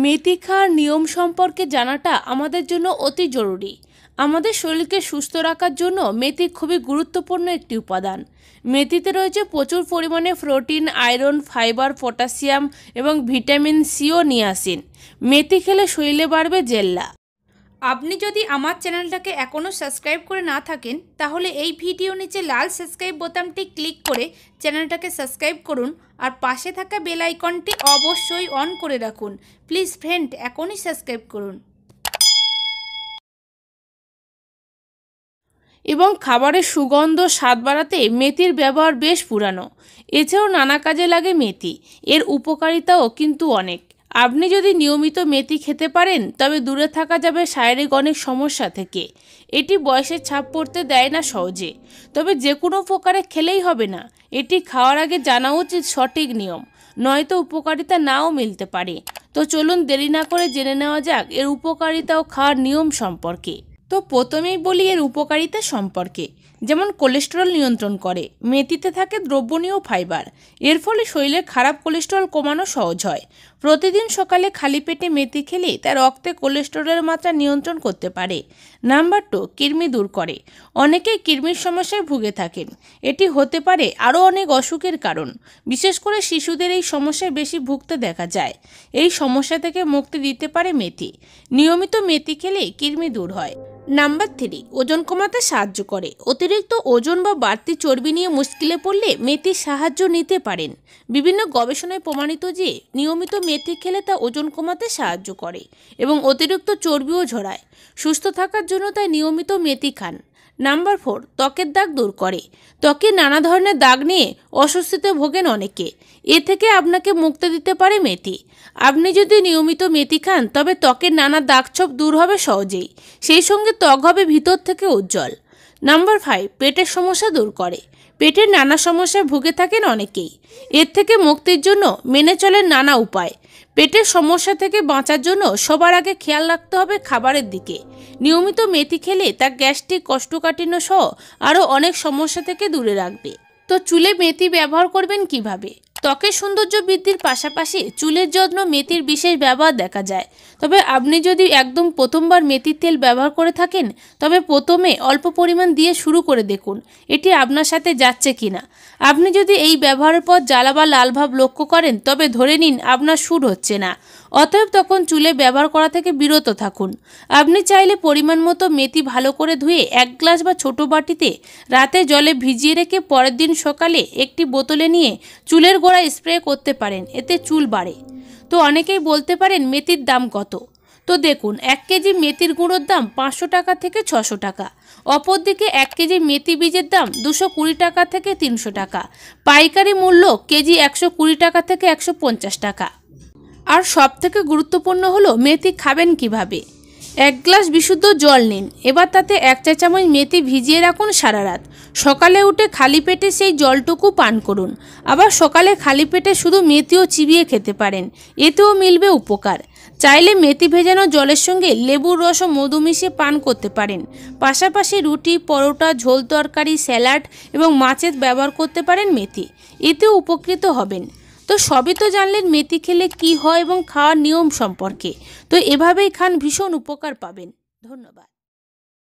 মেথি খাওয়ার নিয়ম সম্পর্কে জানাটা আমাদের জন্য অতি জরুরি। আমাদের শরীরকে সুস্থ রাখার জন্য মেথি খুবই গুরুত্বপূর্ণ একটি উপাদান। মেথিতে রয়েছে প্রচুর পরিমাণে প্রোটিন, আয়রন, ফাইবার, পটাশিয়াম এবং ভিটামিন সি ও নিয়াসিন। মেথি খেলে শরীরে বাড়বে জেল্লা। আপনি যদি আমার চ্যানেলটাকে এখনও সাবস্ক্রাইব করে না থাকেন তাহলে এই ভিডিও নিচে লাল সাবস্ক্রাইব বোতামটি ক্লিক করে চ্যানেলটাকে সাবস্ক্রাইব করুন আর পাশে থাকা বেল আইকনটি অবশ্যই অন করে রাখুন। প্লিজ ফ্রেন্ড, এখনই সাবস্ক্রাইব করুন। এবং খাবারের সুগন্ধ স্বাদ বাড়াতে মেথির ব্যবহার বেশ পুরানো। এছাড়াও নানা কাজে লাগে মেথি। এর উপকারিতাও কিন্তু অনেক। আপনি যদি নিয়মিত মেথি খেতে পারেন তবে দূরে থাকা যাবে শারীরিক অনেক সমস্যা থেকে। এটি বয়সের ছাপ পড়তে দেয় না সহজে, তবে যে কোনো প্রকারে খেলেই হবে না। এটি খাওয়ার আগে জানা উচিত সঠিক নিয়ম, নয়তো উপকারিতা নাও মিলতে পারে। তো চলুন দেরি না করে জেনে নেওয়া যাক এর উপকারিতা ও খাওয়ার নিয়ম সম্পর্কে। তো প্রথমেই বলি এর উপকারিতা সম্পর্কে। যেমন কোলেস্টেরল নিয়ন্ত্রণ করে। মেথিতে থাকে দ্রবণীয় ফাইবার। এর ফলে শরীরের খারাপ কোলেস্টেরল কমানো সহজ হয়। প্রতিদিন সকালে খালি পেটে মেথি খেলে তা রক্তে কোলেস্টেরলের মাত্রা নিয়ন্ত্রণ করতে পারে। নাম্বার 2, কৃমি দূর করে। অনেকেই কৃমির সমস্যায় ভুগে থাকেন। এটি হতে পারে আরও অনেক অসুখের কারণ। বিশেষ করে শিশুদের এই সমস্যায় বেশি ভুগতে দেখা যায়। এই সমস্যা থেকে মুক্তি দিতে পারে মেথি। নিয়মিত মেথি খেলে কৃমি দূর হয়। নাম্বার 3, ওজন কমাতে সাহায্য করে। অতিরিক্ত ওজন বা বাড়তি চর্বি নিয়ে মুশকিলে পড়লে মেথির সাহায্য নিতে পারেন। বিভিন্ন গবেষণায় প্রমাণিত যে নিয়মিত মেথি খেলে তা ওজন কমাতে সাহায্য করে এবং অতিরিক্ত চর্বিও ঝরায়। সুস্থ থাকার জন্য তাই নিয়মিত মেথি খান। নাম্বার 4, ত্বকের দাগ দূর করে। ত্বকে নানা ধরনের দাগ নিয়ে অস্বস্তিতে ভোগেন অনেকে। এ থেকে আপনাকে মুক্তি দিতে পারে মেথি। আপনি যদি নিয়মিত মেথি খান তবে ত্বকের নানা দাগছোপ দূর হবে সহজেই। সেই সঙ্গে ত্বক হবে ভিতর থেকে উজ্জ্বল। নাম্বার 5, পেটের সমস্যা দূর করে। পেটের নানা সমস্যায় ভুগে থাকেন অনেকেই। এর থেকে মুক্তির জন্য মেনে চলেন নানা উপায়। পেটের সমস্যা থেকে বাঁচার জন্য সবার আগে খেয়াল রাখতে হবে খাবারের দিকে। নিয়মিত মেথি খেলে তা গ্যাস্ট্রিক, কোষ্ঠকাঠিন্য সহ আরও অনেক সমস্যা থেকে দূরে রাখবে। তো চুলে মেথি ব্যবহার করবেন কিভাবে? ত্বকের সৌন্দর্য বৃদ্ধির পাশাপাশি চুলের যত্ন মেথির বিশেষ ব্যবহার দেখা যায়। তবে আপনি যদি একদম প্রথমবার মেথির তেল ব্যবহার করে থাকেন তবে প্রথমে অল্প পরিমাণ দিয়ে শুরু করে দেখুন এটি আপনার সাথে যাচ্ছে কিনা। আপনি যদি এই ব্যবহারের পর জ্বালা বা লাল ভাব লক্ষ্য করেন তবে ধরে নিন আপনার শুট হচ্ছে না। অতএব তখন চুলে ব্যবহার করা থেকে বিরত থাকুন। আপনি চাইলে পরিমাণ মতো মেথি ভালো করে ধুয়ে 1 গ্লাস বা ছোট বাটিতে রাতে জলে ভিজিয়ে রেখে পরের দিন সকালে একটি বোতলে নিয়ে চুলের গোড়ায় স্প্রে করতে পারেন। এতে চুল বাড়ে। তো অনেকেই বলতে পারেন মেথির দাম কত? তো দেখুন, 1 কেজি মেথির গুঁড়োর দাম 500 টাকা থেকে 600 টাকা। অপরদিকে 1 কেজি মেথি বীজের দাম 220 টাকা থেকে 300 টাকা। পাইকারি মূল্য কেজি 120 টাকা থেকে 150 টাকা। আর সব থেকে গুরুত্বপূর্ণ হলো মেথি খাবেন কিভাবে। 1 গ্লাস বিশুদ্ধ জল নিন। এবার তাতে 1 চা চামচ মেথি ভিজিয়ে রাখুন সারা রাত। সকালে উঠে খালি পেটে সেই জলটুকু পান করুন। আবার সকালে খালি পেটে শুধু মেথিও চিবিয়ে খেতে পারেন। এতেও মিলবে উপকার। চাইলে মেথি ভেজানো জলের সঙ্গে লেবুর রস ও মধু মিশিয়ে পান করতে পারেন। পাশাপাশি রুটি, পরোটা, ঝোল তরকারি, স্যালাড এবং মাছে ব্যবহার করতে পারেন মেথি। এতেও উপকৃত হবেন। তো সবই তো জানলেন মেথি খেলে কি হয় এবং খাওয়ার নিয়ম সম্পর্কে। তো এভাবেই খান, ভীষণ উপকার পাবেন। ধন্যবাদ।